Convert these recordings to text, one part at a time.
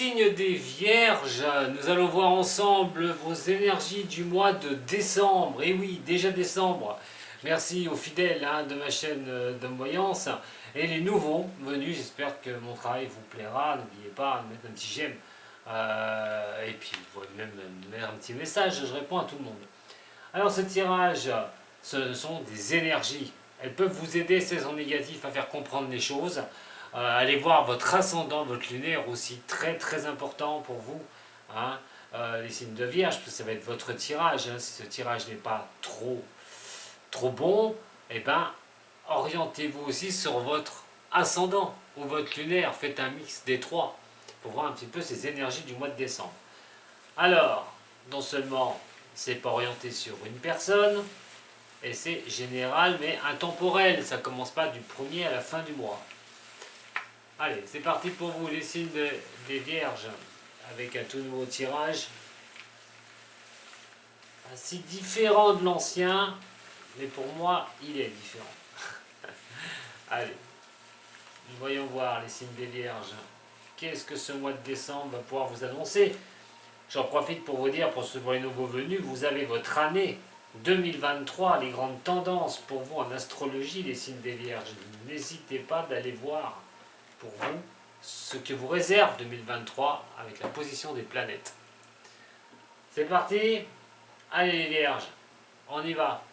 signes des Vierges, nous allons voir ensemble vos énergies du mois de décembre. Et oui, déjà décembre. Merci aux fidèles de ma chaîne de voyance et les nouveaux venus. J'espère que mon travail vous plaira. N'oubliez pas de mettre un petit j'aime. Et puis vous pouvez même me mettre un petit message, je réponds à tout le monde. Alors ce tirage, ce sont des énergies. Elles peuvent vous aider, saison négative, à faire comprendre les choses. Allez voir votre ascendant, votre lunaire aussi, très très important pour vous. Hein. Les signes de Vierge, parce que ça va être votre tirage. Hein. Si ce tirage n'est pas trop bon, eh ben, orientez-vous aussi sur votre ascendant ou votre lunaire. Faites un mix des trois pour voir un petit peu ces énergies du mois de décembre. Alors, non seulement c'est pas orienté sur une personne, et c'est général mais intemporel. Ça commence pas du premier à la fin du mois. Allez, c'est parti pour vous, les signes des Vierges, avec un tout nouveau tirage. Assez différent de l'ancien, mais pour moi, il est différent. Allez, voyons voir les signes des Vierges. Qu'est-ce que ce mois de décembre va pouvoir vous annoncer? J'en profite pour vous dire, pour les nouveaux venus, vous avez votre année 2023, les grandes tendances pour vous en astrologie, les signes des Vierges. N'hésitez pas d'aller voir pour vous ce que vous réserve 2023 avec la position des planètes. C'est parti. Allez les Vierges, on y va.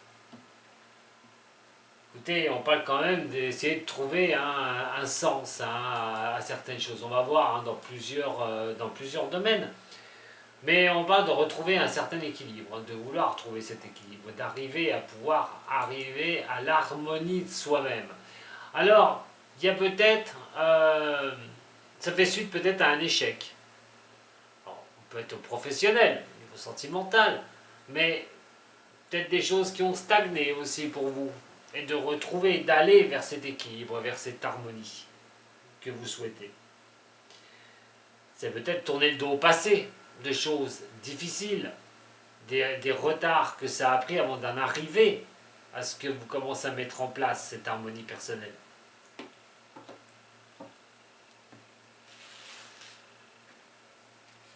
Écoutez, on parle quand même d'essayer de trouver un sens à certaines choses. On va voir dans plusieurs domaines. Mais on parle de retrouver un certain équilibre, de vouloir trouver cet équilibre, d'arriver à pouvoir arriver à l'harmonie de soi-même. Alors, il y a peut-être, ça fait suite peut-être à un échec. Alors, on peut être professionnel, au niveau sentimental, mais peut-être des choses qui ont stagné aussi pour vous. Et de retrouver, d'aller vers cet équilibre, vers cette harmonie que vous souhaitez. C'est peut-être tourner le dos au passé, de choses difficiles, des retards que ça a pris avant d'en arriver à ce que vous commencez à mettre en place cette harmonie personnelle.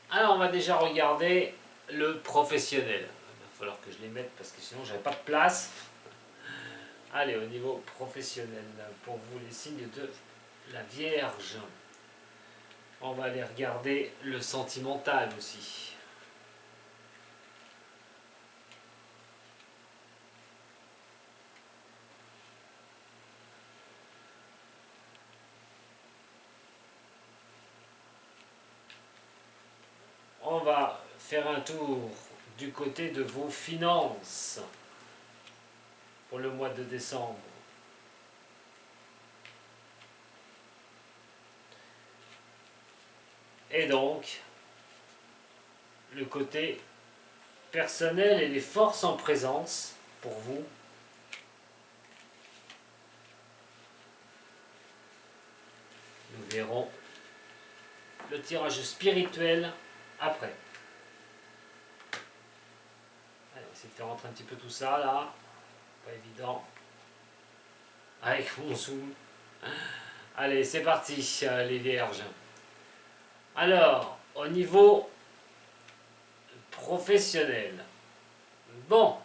Alors on va déjà regarder le professionnel. Il va falloir que je les mette parce que sinon j'avais pas de place. Allez, au niveau professionnel, pour vous les signes de la Vierge, on va aller regarder le sentimental aussi. On va faire un tour du côté de vos finances pour le mois de décembre. Et donc, le côté personnel et les forces en présence pour vous. Nous verrons le tirage spirituel après. Allez, on va essayer de faire rentrer un petit peu tout ça là. Pas évident. Avec mon zoom. Allez, c'est parti, les Vierges. Alors, au niveau professionnel, bon,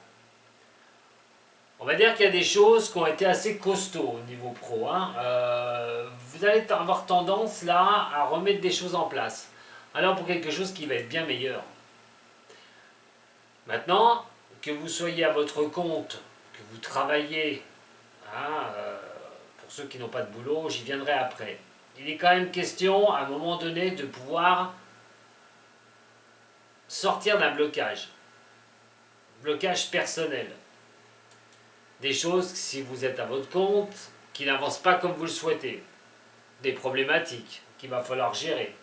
on va dire qu'il y a des choses qui ont été assez costauds au niveau pro. Vous allez avoir tendance là à remettre des choses en place. Alors pour quelque chose qui va être bien meilleur. Maintenant, que vous soyez à votre compte, que vous travaillez, pour ceux qui n'ont pas de boulot, j'y viendrai après. Il est quand même question, à un moment donné, de pouvoir sortir d'un blocage. Blocage personnel. Des choses, si vous êtes à votre compte, qui n'avancent pas comme vous le souhaitez. Des problématiques qu'il va falloir gérer.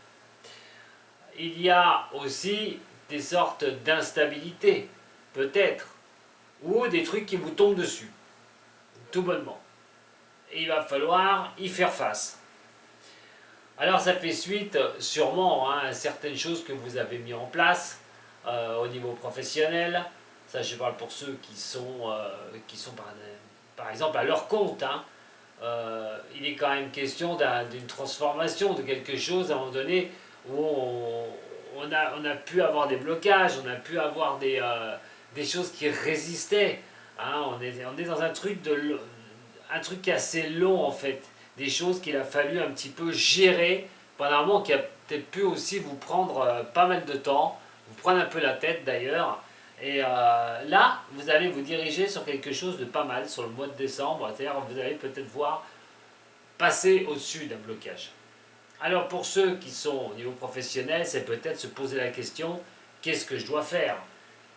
Il y a aussi des sortes d'instabilité, peut-être, ou des trucs qui vous tombent dessus, tout bonnement. Et il va falloir y faire face. Alors ça fait suite sûrement à certaines choses que vous avez mis en place au niveau professionnel. Ça je parle pour ceux qui sont par exemple à leur compte. Il est quand même question d'une transformation de quelque chose à un moment donné où on a pu avoir des blocages, on a pu avoir des choses qui résistaient. Hein, on est dans un truc assez long en fait, des choses qu'il a fallu un petit peu gérer pendant un moment qui a peut-être pu aussi vous prendre pas mal de temps, vous prendre un peu la tête d'ailleurs. Et là, vous allez vous diriger sur quelque chose de pas mal sur le mois de décembre, c'est-à-dire vous allez peut-être voir passer au-dessus d'un blocage. Alors pour ceux qui sont au niveau professionnel, c'est peut-être se poser la question, qu'est-ce que je dois faire?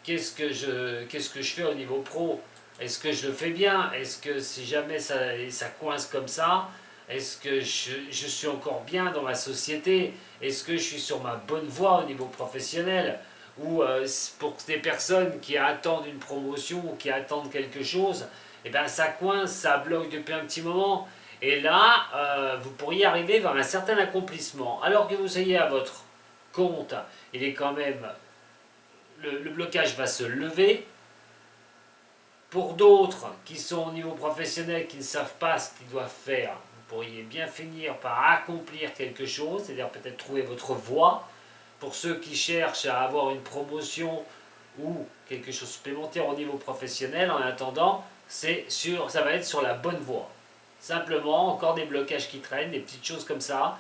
Qu'est-ce que je fais au niveau pro? Est-ce que je le fais bien? Est-ce que si jamais ça coince comme ça, est-ce que je suis encore bien dans ma société? Est-ce que je suis sur ma bonne voie au niveau professionnel? Ou pour des personnes qui attendent une promotion ou qui attendent quelque chose, eh ben ça coince, ça bloque depuis un petit moment. Et là, vous pourriez arriver vers un certain accomplissement. Alors que vous soyez à votre compte, il est quand même le blocage va se lever. Pour d'autres qui sont au niveau professionnel, qui ne savent pas ce qu'ils doivent faire, vous pourriez bien finir par accomplir quelque chose, c'est-à-dire peut-être trouver votre voie. Pour ceux qui cherchent à avoir une promotion ou quelque chose supplémentaire au niveau professionnel, en attendant, ça va être sur la bonne voie. Simplement, encore des blocages qui traînent, des petites choses comme ça.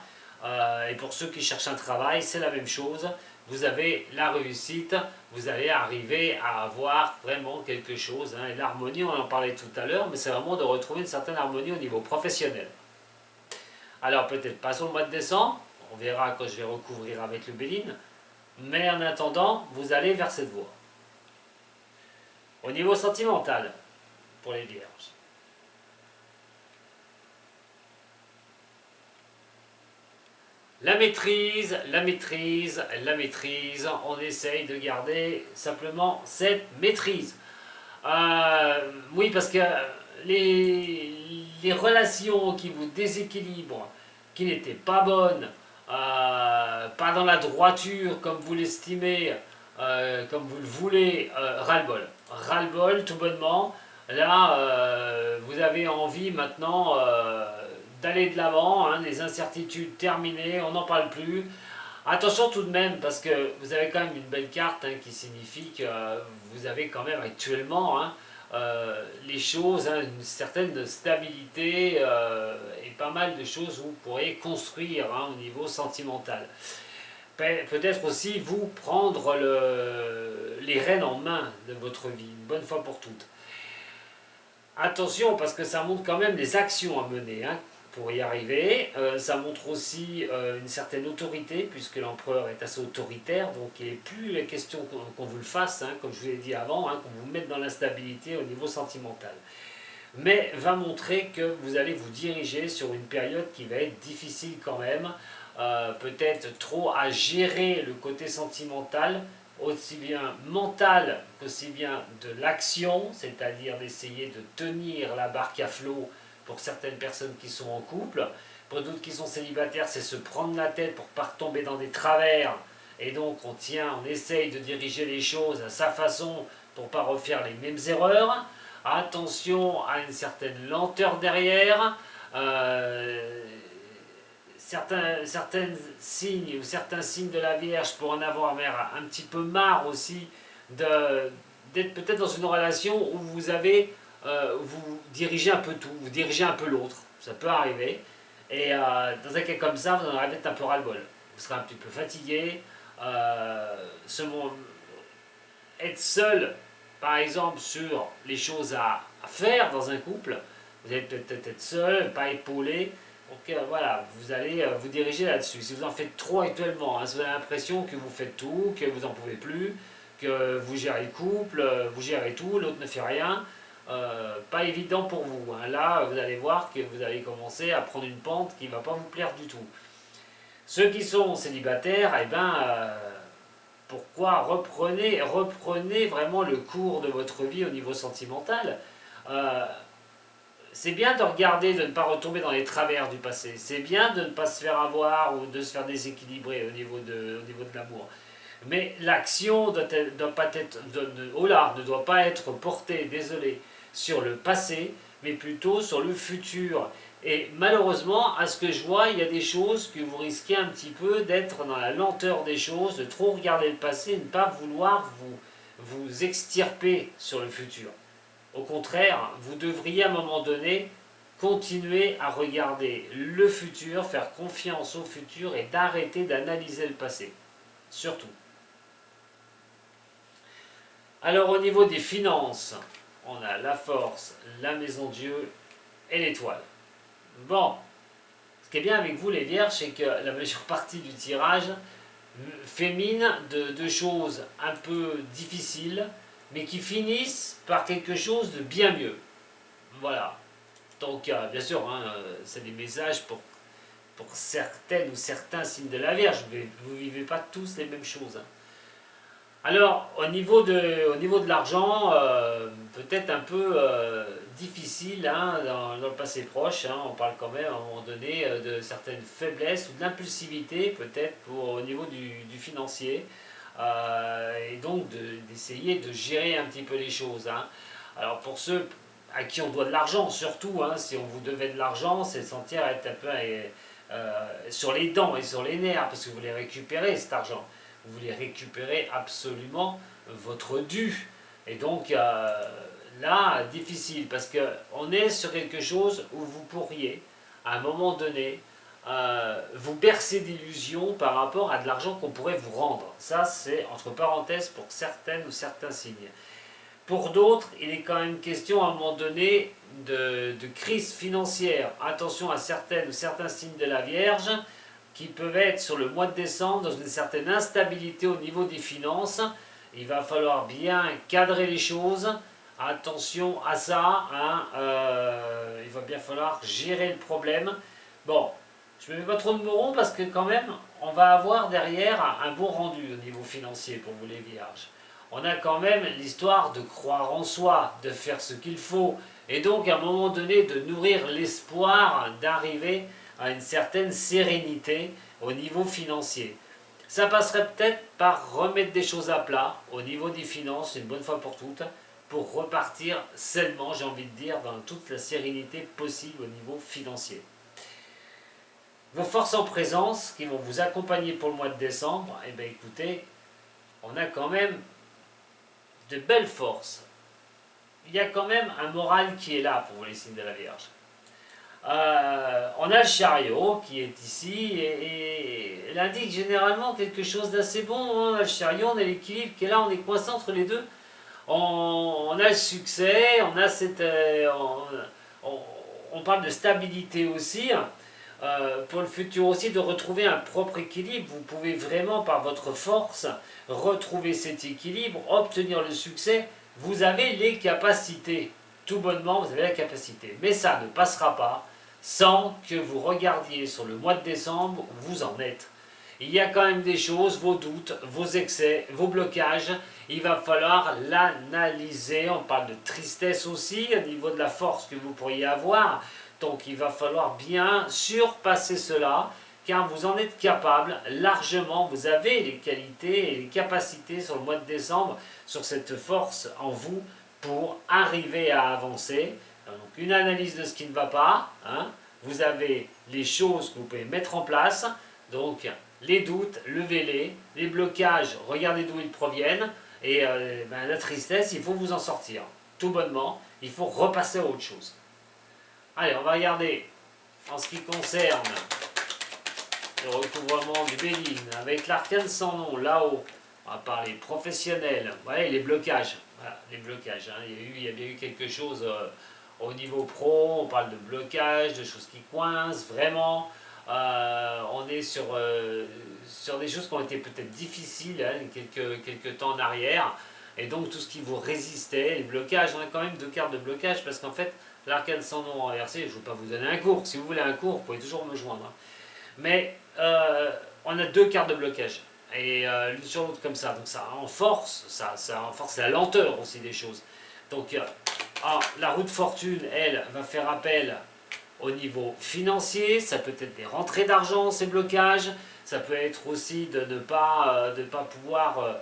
Et pour ceux qui cherchent un travail, c'est la même chose. Vous avez la réussite, vous allez arriver à avoir vraiment quelque chose. Hein. Et l'harmonie, on en parlait tout à l'heure, mais c'est vraiment de retrouver une certaine harmonie au niveau professionnel. Alors peut-être pas sur le mois de décembre, on verra quand je vais recouvrir avec le Béline, mais en attendant, vous allez vers cette voie. Au niveau sentimental, pour les vierges. La maîtrise, la maîtrise, la maîtrise, on essaye de garder simplement cette maîtrise. Oui, parce que les relations qui vous déséquilibrent, qui n'étaient pas bonnes, pas dans la droiture comme vous l'estimez, comme vous le voulez, ras-le-bol. Ras-le-bol, tout bonnement. Là, vous avez envie maintenant d'aller de l'avant, hein, les incertitudes terminées, on n'en parle plus. Attention tout de même, parce que vous avez quand même une belle carte hein, qui signifie que vous avez quand même actuellement hein, les choses, hein, une certaine stabilité et pas mal de choses où vous pourrez construire hein, au niveau sentimental. Peut-être aussi vous prendre les rênes en main de votre vie, une bonne fois pour toutes. Attention, parce que ça montre quand même les actions à mener hein, pour y arriver. Ça montre aussi une certaine autorité, puisque l'empereur est assez autoritaire, donc il n'est plus la question qu'on vous le fasse, hein, comme je vous l'ai dit avant, hein, qu'on vous mette dans l'instabilité au niveau sentimental. Mais va montrer que vous allez vous diriger sur une période qui va être difficile quand même, peut-être trop à gérer le côté sentimental, aussi bien mental qu'aussi bien de l'action, c'est-à-dire d'essayer de tenir la barque à flot pour certaines personnes qui sont en couple. Pour d'autres qui sont célibataires, c'est se prendre la tête pour ne pas retomber dans des travers. Et donc on essaye de diriger les choses à sa façon pour ne pas refaire les mêmes erreurs. Attention à une certaine lenteur derrière. Certains signes ou certains signes de la Vierge pour en avoir un petit peu marre aussi d'être peut-être dans une relation où vous dirigez un peu tout, vous dirigez un peu l'autre, ça peut arriver. Et dans un cas comme ça, vous en arrivez un peu ras-le-bol. Vous serez un petit peu fatigué. Être seul, par exemple, sur les choses à faire dans un couple, vous allez peut-être être seul, pas épaulé. Donc voilà, vous allez vous diriger là-dessus. Si vous en faites trop actuellement, hein, si vous avez l'impression que vous faites tout, que vous n'en pouvez plus, que vous gérez le couple, vous gérez tout, l'autre ne fait rien, pas évident pour vous. Hein. Là, vous allez voir que vous allez commencer à prendre une pente qui ne va pas vous plaire du tout. Ceux qui sont célibataires, eh ben, pourquoi reprenez vraiment le cours de votre vie au niveau sentimental. C'est bien de regarder, de ne pas retomber dans les travers du passé. C'est bien de ne pas se faire avoir ou de se faire déséquilibrer au niveau de l'amour. Mais l'action ne doit pas être portée, désolé, sur le passé, mais plutôt sur le futur. Et malheureusement, à ce que je vois, il y a des choses que vous risquez un petit peu d'être dans la lenteur des choses, de trop regarder le passé, de ne pas vouloir vous extirper sur le futur. Au contraire, vous devriez à un moment donné continuer à regarder le futur, faire confiance au futur et d'arrêter d'analyser le passé. Surtout. Alors au niveau des finances, on a la force, la maison Dieu et l'étoile. Bon, ce qui est bien avec vous les vierges, c'est que la majeure partie du tirage fait mine de choses un peu difficiles, mais qui finissent par quelque chose de bien mieux. Voilà. Donc, bien sûr, hein, c'est des messages pour certaines ou certains signes de la Vierge. Vous ne vivez pas tous les mêmes choses. Hein. Alors, au niveau de l'argent, peut-être un peu difficile hein, dans le passé proche. Hein, on parle quand même à un moment donné de certaines faiblesses ou de l'impulsivité, peut-être au niveau du financier. Et donc d'essayer de gérer un petit peu les choses. Hein. Alors, pour ceux à qui on doit de l'argent, surtout, hein, si on vous devait de l'argent, c'est de sentir être un peu sur les dents et sur les nerfs, parce que vous voulez récupérer cet argent. Vous voulez récupérer absolument votre dû. Et donc là, difficile, parce qu'on est sur quelque chose où vous pourriez, à un moment donné, vous bercer d'illusions par rapport à de l'argent qu'on pourrait vous rendre. Ça, c'est entre parenthèses pour certaines ou certains signes. Pour d'autres, il est quand même question à un moment donné de crise financière. Attention à certaines ou certains signes de la Vierge qui peuvent être sur le mois de décembre dans une certaine instabilité au niveau des finances. Il va falloir bien cadrer les choses. Attention à ça. Hein, il va bien falloir gérer le problème. Bon, je ne me mets pas trop de mots ronds parce que quand même, on va avoir derrière un bon rendu au niveau financier pour vous les Vierges. On a quand même l'histoire de croire en soi, de faire ce qu'il faut, et donc à un moment donné de nourrir l'espoir d'arriver à une certaine sérénité au niveau financier. Ça passerait peut-être par remettre des choses à plat au niveau des finances une bonne fois pour toutes, pour repartir sainement, j'ai envie de dire, dans toute la sérénité possible au niveau financier. Vos forces en présence qui vont vous accompagner pour le mois de décembre, eh bien écoutez, on a quand même de belles forces. Il y a quand même un moral qui est là pour les signes de la Vierge. On a le chariot qui est ici et elle indique généralement quelque chose d'assez bon. Hein. On a le chariot, on a l'équilibre qui est là, on est coincé entre les deux. On a le succès, on a cette, on parle de stabilité aussi. Pour le futur aussi, de retrouver un propre équilibre. Vous pouvez vraiment, par votre force, retrouver cet équilibre, obtenir le succès. Vous avez les capacités. Tout bonnement, vous avez la capacité. Mais ça ne passera pas sans que vous regardiez sur le mois de décembre où vous en êtes. Il y a quand même des choses, vos doutes, vos excès, vos blocages. Il va falloir l'analyser. On parle de tristesse aussi, au niveau de la force que vous pourriez avoir. Donc il va falloir bien surpasser cela, car vous en êtes capable largement, vous avez les qualités et les capacités sur le mois de décembre, sur cette force en vous pour arriver à avancer. Donc une analyse de ce qui ne va pas, hein. Vous avez les choses que vous pouvez mettre en place, donc les doutes, levez-les, les blocages, regardez d'où ils proviennent, et la tristesse, il faut vous en sortir, tout bonnement, il faut repasser à autre chose. Allez, on va regarder en ce qui concerne le recouvrement du Béline avec l'arcane sans nom là-haut. On va parler professionnel. Vous voyez, les blocages. Voilà, les blocages. Hein. Il y a bien eu quelque chose au niveau pro. On parle de blocage, de choses qui coincent vraiment. On est sur des choses qui ont été peut-être difficiles hein, quelques temps en arrière. Et donc tout ce qui vous résistait, les blocages, on a quand même 2 cartes de blocage parce qu'en fait, l'arcane sans nom renversé, je ne veux pas vous donner un cours. Si vous voulez un cours, vous pouvez toujours me joindre. Hein. Mais on a 2 cartes de blocage. Et l'une sur l'autre comme ça. Donc ça renforce, ça renforce la lenteur aussi des choses. Donc la roue de fortune, elle, va faire appel au niveau financier. Ça peut être des rentrées d'argent, ces blocages. Ça peut être aussi de ne pas pouvoir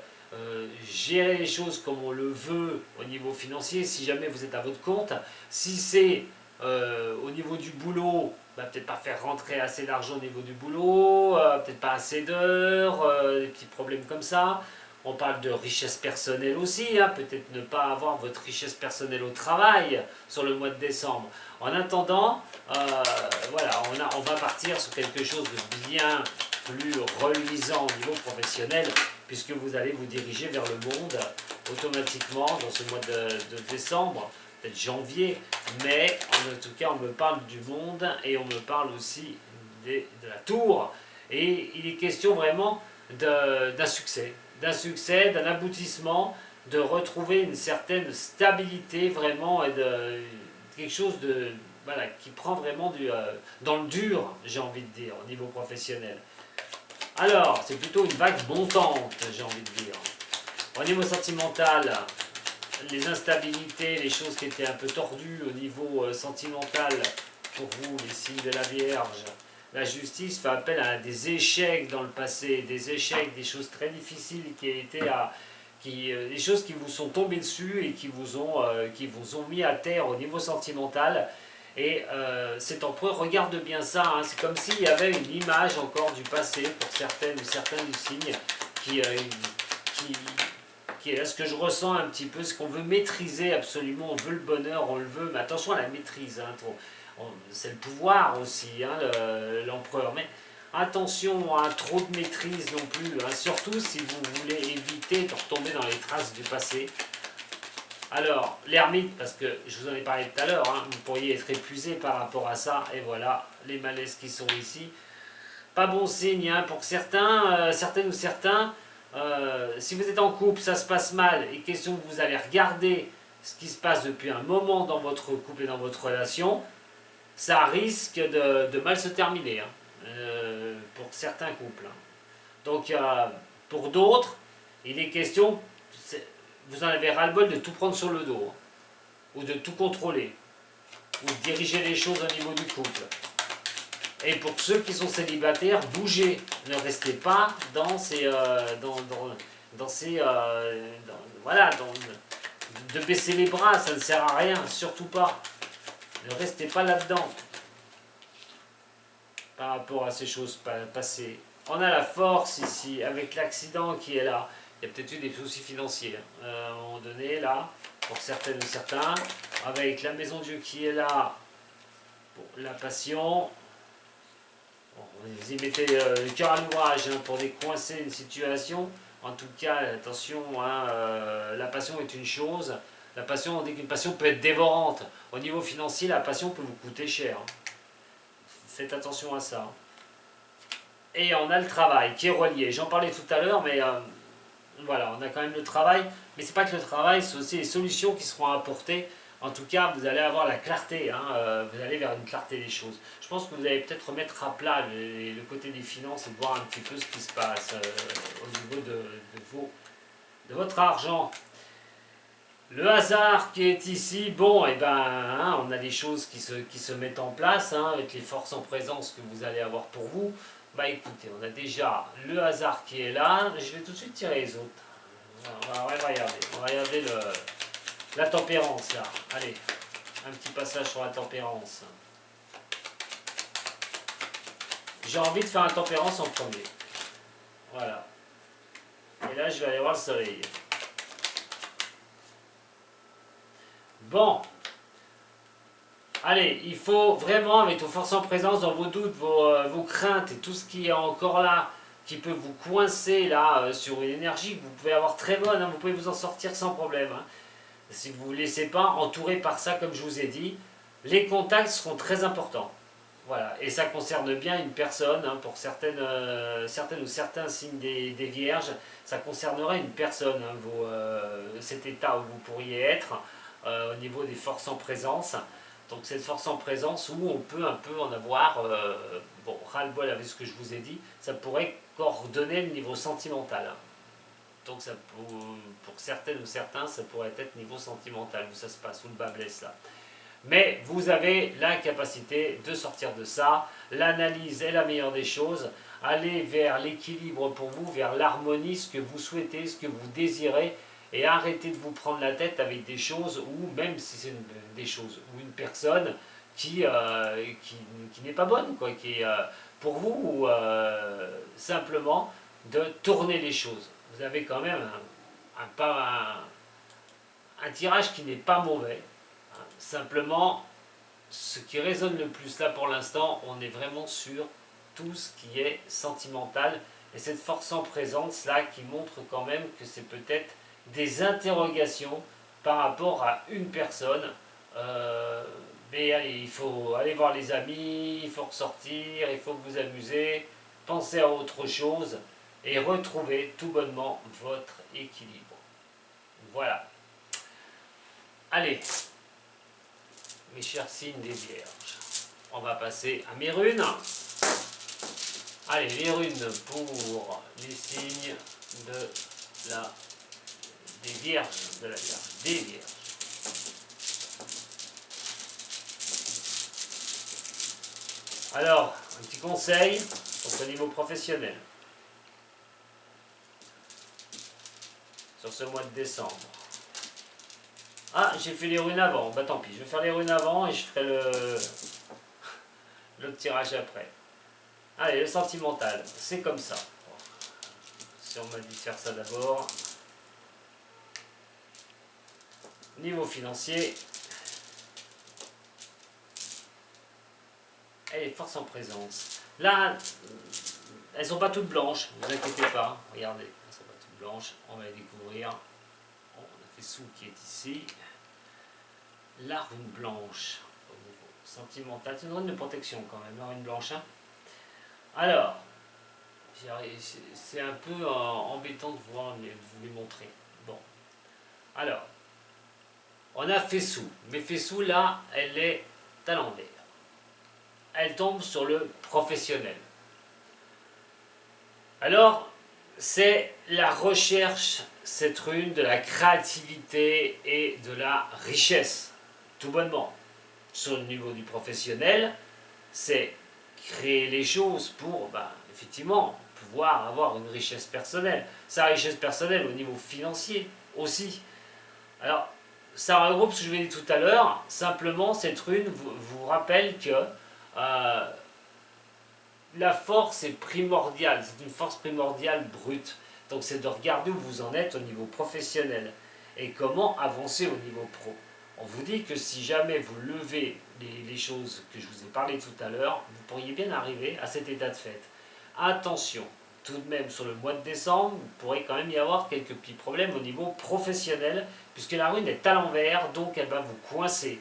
gérer les choses comme on le veut au niveau financier, si jamais vous êtes à votre compte. Si c'est Au niveau du boulot, bah, peut-être pas faire rentrer assez d'argent au niveau du boulot, peut-être pas assez d'heures, des petits problèmes comme ça. On parle de richesse personnelle aussi, hein, peut-être ne pas avoir votre richesse personnelle au travail sur le mois de décembre. En attendant, voilà, on va partir sur quelque chose de bien plus reluisant au niveau professionnel, puisque vous allez vous diriger vers le monde automatiquement dans ce mois de décembre, peut-être janvier, mais en tout cas on me parle du monde et on me parle aussi de la tour, et il est question vraiment d'un succès, d'un aboutissement, de retrouver une certaine stabilité vraiment et de quelque chose de voilà qui prend vraiment dans le dur, j'ai envie de dire, au niveau professionnel. Alors, c'est plutôt une vague montante, j'ai envie de dire. Au niveau sentimental, les instabilités, les choses qui étaient un peu tordues au niveau sentimental, pour vous, les signes de la Vierge, la justice fait appel à des échecs dans le passé, des échecs, des choses très difficiles des choses qui vous sont tombées dessus et qui vous ont mis à terre au niveau sentimental. Et cet empereur regarde bien ça, hein. C'est comme s'il y avait une image encore du passé pour certaines ou certains du signe qui est là, ce que je ressens un petit peu, ce qu'on veut maîtriser absolument, on veut le bonheur, on le veut, mais attention à la maîtrise, hein, c'est le pouvoir aussi, hein, l'empereur, mais attention à trop de maîtrise non plus, hein, surtout si vous voulez éviter de retomber dans les traces du passé. Alors, l'ermite, parce que je vous en ai parlé tout à l'heure, hein, vous pourriez être épuisé par rapport à ça, et voilà, les malaises qui sont ici. Pas bon signe, hein, pour certains, certaines ou certains, si vous êtes en couple, ça se passe mal, et question que vous allez regarder ce qui se passe depuis un moment dans votre couple et dans votre relation, ça risque de mal se terminer, hein, pour certains couples. Hein. Donc, pour d'autres, il est question, vous en avez ras-le-bol de tout prendre sur le dos, hein, ou de tout contrôler, ou de diriger les choses au niveau du couple. Et pour ceux qui sont célibataires, bougez, ne restez pas dans ces, voilà, de baisser les bras, ça ne sert à rien, surtout pas. Ne restez pas là-dedans par rapport à ces choses passées. On a la force ici, avec l'accident qui est là. Il y a peut-être eu des soucis financiers, hein, à un moment donné, là, pour certaines ou certains. Avec la maison Dieu qui est là, pour la passion. Bon, vous y mettez le cœur à l'ouvrage, hein, pour décoincer une situation. En tout cas, attention, hein, la passion est une chose. La passion, on dit qu'une passion peut être dévorante. Au niveau financier, la passion peut vous coûter cher. Hein. Faites attention à ça. Et on a le travail qui est relié. J'en parlais tout à l'heure, mais voilà, on a quand même le travail. Mais c'est pas que le travail, c'est aussi les solutions qui seront apportées. En tout cas, vous allez avoir la clarté, hein, vous allez vers une clarté des choses. Je pense que vous allez peut-être remettre à plat le côté des finances et voir un petit peu ce qui se passe au niveau de votre argent. Le hasard qui est ici, bon, et ben, hein, on a des choses qui se mettent en place, hein, avec les forces en présence que vous allez avoir pour vous. Bah écoutez, on a déjà le hasard qui est là, je vais tout de suite tirer les autres. On va regarder la tempérance là. Allez, un petit passage sur la tempérance. J'ai envie de faire la tempérance en premier. Voilà. Et là, je vais aller voir le soleil. Bon, allez, il faut vraiment, avec vos forces en présence, dans vos doutes, vos craintes et tout ce qui est encore là, qui peut vous coincer là sur une énergie que vous pouvez avoir très bonne, hein, vous pouvez vous en sortir sans problème. Hein. Si vous ne vous laissez pas entourer par ça, comme je vous ai dit, les contacts seront très importants. Voilà, et ça concerne bien une personne, hein, pour certaines ou certains signes des vierges, ça concernerait une personne, hein, cet état où vous pourriez être. Au niveau des forces en présence. Donc cette force en présence où on peut un peu en avoir, bon, ras-le-bol avec ce que je vous ai dit, ça pourrait coordonner le niveau sentimental. Donc ça, pour certaines ou certains, ça pourrait être niveau sentimental, où ça se passe, où le bas blesse là. Mais vous avez la capacité de sortir de ça, l'analyse est la meilleure des choses, aller vers l'équilibre pour vous, vers l'harmonie, ce que vous souhaitez, ce que vous désirez, et arrêtez de vous prendre la tête avec des choses, ou même si c'est des choses, ou une personne qui n'est pas bonne, quoi, qui est pour vous, ou simplement de tourner les choses. Vous avez quand même un tirage qui n'est pas mauvais. Simplement, ce qui résonne le plus là pour l'instant, on est vraiment sur tout ce qui est sentimental. Et cette force en présence là qui montre quand même que c'est peut-être des interrogations par rapport à une personne. Mais il faut aller voir les amis, il faut ressortir, il faut vous amuser, penser à autre chose et retrouver tout bonnement votre équilibre. Voilà. Allez, mes chers signes des Vierges, on va passer à mes runes. Allez, les runes pour les signes des Vierges, des Vierges. Alors, un petit conseil au niveau professionnel sur ce mois de décembre. Ah, j'ai fait les runes avant. Bah tant pis, je vais faire les runes avant et je ferai le tirage après. Allez, le sentimental, c'est comme ça. Si on m'a dit de faire ça d'abord. Niveau financier, et les forces en présence. Là, elles ne sont pas toutes blanches, ne vous inquiétez pas. Regardez, elles ne sont pas toutes blanches. On va les découvrir. On a fait sous qui est ici. La rune blanche, au niveau sentimental. C'est une rune de protection quand même, la rune blanche. Hein. Alors, c'est un peu embêtant de vous les montrer. Bon. Alors, on a Fessou. Mais Fessou, là, elle est à l'envers. Elle tombe sur le professionnel. Alors, c'est la recherche, cette rune, de la créativité et de la richesse. Tout bonnement. Sur le niveau du professionnel, c'est créer les choses pour, effectivement, pouvoir avoir une richesse personnelle. Sa richesse personnelle au niveau financier aussi. Alors, ça regroupe ce que je vous ai dit tout à l'heure. Simplement, cette rune vous rappelle que la force est primordiale. C'est une force primordiale brute. Donc, c'est de regarder où vous en êtes au niveau professionnel et comment avancer au niveau pro. On vous dit que si jamais vous levez les choses que je vous ai parlé tout à l'heure, vous pourriez bien arriver à cet état de fait. Attention, tout de même sur le mois de décembre, il pourrait quand même y avoir quelques petits problèmes au niveau professionnel, puisque la rune est à l'envers, donc elle va vous coincer.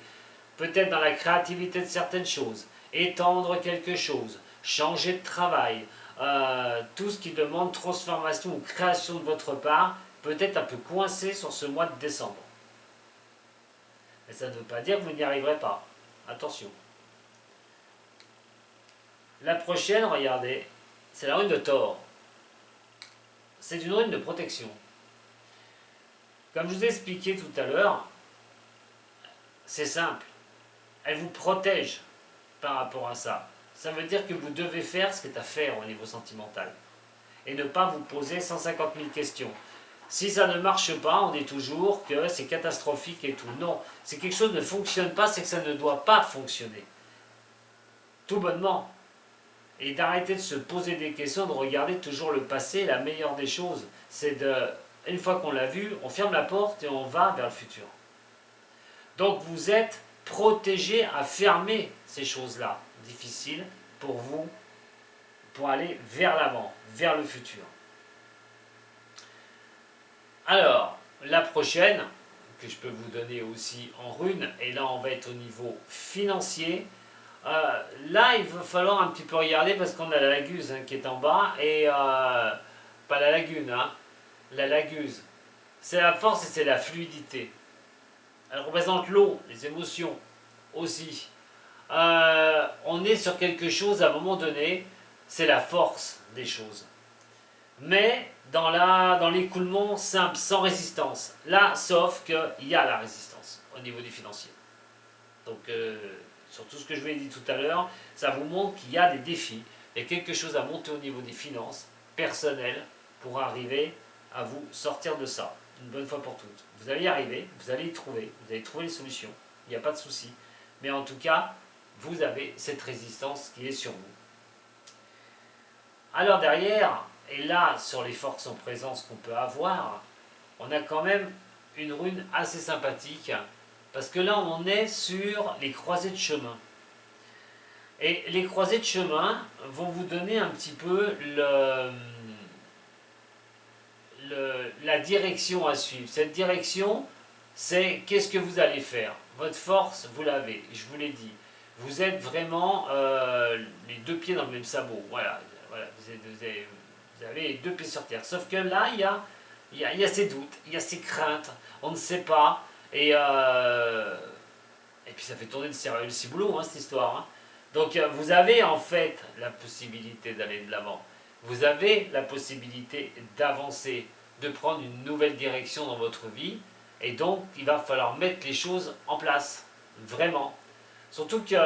Peut-être dans la créativité de certaines choses, étendre quelque chose, changer de travail, tout ce qui demande transformation ou création de votre part, peut être un peu coincé sur ce mois de décembre. Mais ça ne veut pas dire que vous n'y arriverez pas. Attention. La prochaine, regardez, c'est la rune de Thor. C'est une rune de protection. Comme je vous ai expliqué tout à l'heure, c'est simple. Elle vous protège par rapport à ça. Ça veut dire que vous devez faire ce qui est à faire au niveau sentimental. Et ne pas vous poser 150 000 questions. Si ça ne marche pas, on dit toujours que c'est catastrophique et tout. Non, si quelque chose ne fonctionne pas, c'est que ça ne doit pas fonctionner. Tout bonnement. Et d'arrêter de se poser des questions, de regarder toujours le passé. La meilleure des choses, c'est une fois qu'on l'a vu, on ferme la porte et on va vers le futur. Donc vous êtes protégé à fermer ces choses-là difficiles pour vous, pour aller vers l'avant, vers le futur. Alors, la prochaine, que je peux vous donner aussi en rune, et là on va être au niveau financier. Là, il va falloir un petit peu regarder parce qu'on a la laguse qui est en bas, et pas la lagune, la laguse. C'est la force et c'est la fluidité. Elle représente l'eau, les émotions aussi. On est sur quelque chose à un moment donné, c'est la force des choses. Mais dans l'écoulement simple, sans résistance. Là, sauf qu'il y a la résistance au niveau du financier. Donc, sur tout ce que je vous ai dit tout à l'heure, ça vous montre qu'il y a des défis. Il y a quelque chose à monter au niveau des finances personnelles pour arriver à vous sortir de ça, une bonne fois pour toutes. Vous allez y arriver, vous allez y trouver, vous allez trouver les solutions, il n'y a pas de souci. Mais en tout cas, vous avez cette résistance qui est sur vous. Alors derrière, et là sur les forces en présence qu'on peut avoir, on a quand même une rune assez sympathique, parce que là on est sur les croisées de chemin. Et les croisées de chemin vont vous donner un petit peu la direction à suivre. Cette direction, c'est qu'est-ce que vous allez faire. Votre force, vous l'avez, je vous l'ai dit. Vous êtes vraiment les deux pieds dans le même sabot. Voilà, vous avez les deux pieds sur terre. Sauf que là, il y a ces doutes, il y a ces craintes, on ne sait pas. Et puis ça fait tourner le ciboulot, hein, cette histoire. Hein. Donc vous avez en fait la possibilité d'aller de l'avant. Vous avez la possibilité d'avancer, de prendre une nouvelle direction dans votre vie. Et donc il va falloir mettre les choses en place. Vraiment. Surtout que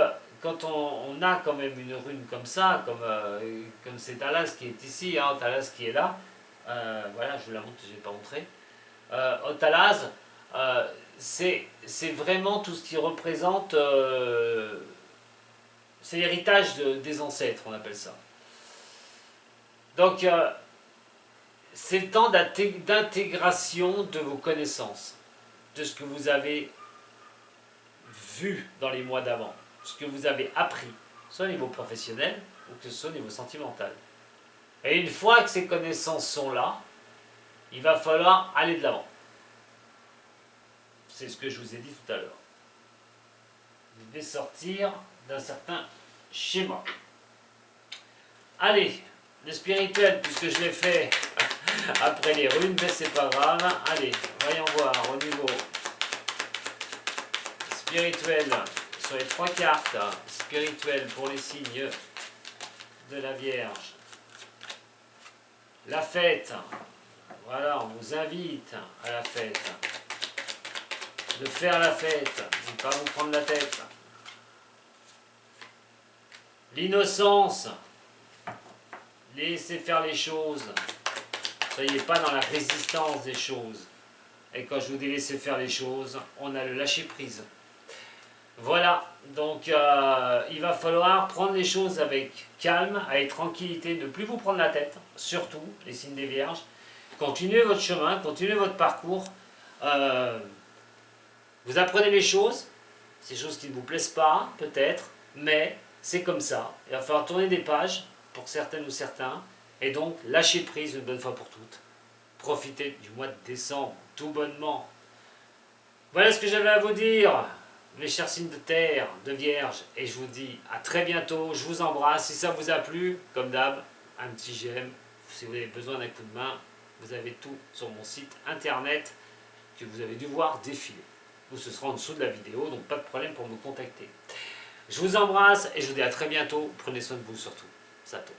quand on a quand même une rune comme ça, comme c'est Talas qui est ici, hein, Talas qui est là, voilà, je vous la montre, je ne l'ai pas montré. Talas, c'est vraiment tout ce qui représente, c'est l'héritage des ancêtres, on appelle ça. Donc, c'est le temps d'intégration de vos connaissances, de ce que vous avez vu dans les mois d'avant, ce que vous avez appris, soit au niveau professionnel ou que ce soit au niveau sentimental. Et une fois que ces connaissances sont là, il va falloir aller de l'avant. C'est ce que je vous ai dit tout à l'heure. Vous devez sortir d'un certain schéma. Allez, le spirituel, puisque je l'ai fait après les runes, mais c'est pas grave. Allez, voyons voir au niveau spirituel, sur les 3 cartes spirituelles pour les signes de la Vierge. La fête, voilà, on vous invite à la fête. De faire la fête, de ne pas vous prendre la tête. L'innocence, laissez faire les choses. Soyez pas dans la résistance des choses. Et quand je vous dis laisser faire les choses, on a le lâcher prise. Voilà, donc il va falloir prendre les choses avec calme, avec tranquillité, ne plus vous prendre la tête, surtout les signes des Vierges. Continuez votre chemin, continuez votre parcours. Vous apprenez les choses, ces choses qui ne vous plaisent pas, peut-être, mais c'est comme ça. Il va falloir tourner des pages, pour certaines ou certains, et donc lâcher prise une bonne fois pour toutes. Profitez du mois de décembre, tout bonnement. Voilà ce que j'avais à vous dire, mes chers signes de terre, de Vierge, et je vous dis à très bientôt, je vous embrasse. Si ça vous a plu, comme d'hab, un petit j'aime. Si vous avez besoin d'un coup de main, vous avez tout sur mon site internet que vous avez dû voir défiler. Ou ce sera en dessous de la vidéo, donc pas de problème pour me contacter. Je vous embrasse et je vous dis à très bientôt. Prenez soin de vous surtout. Sato.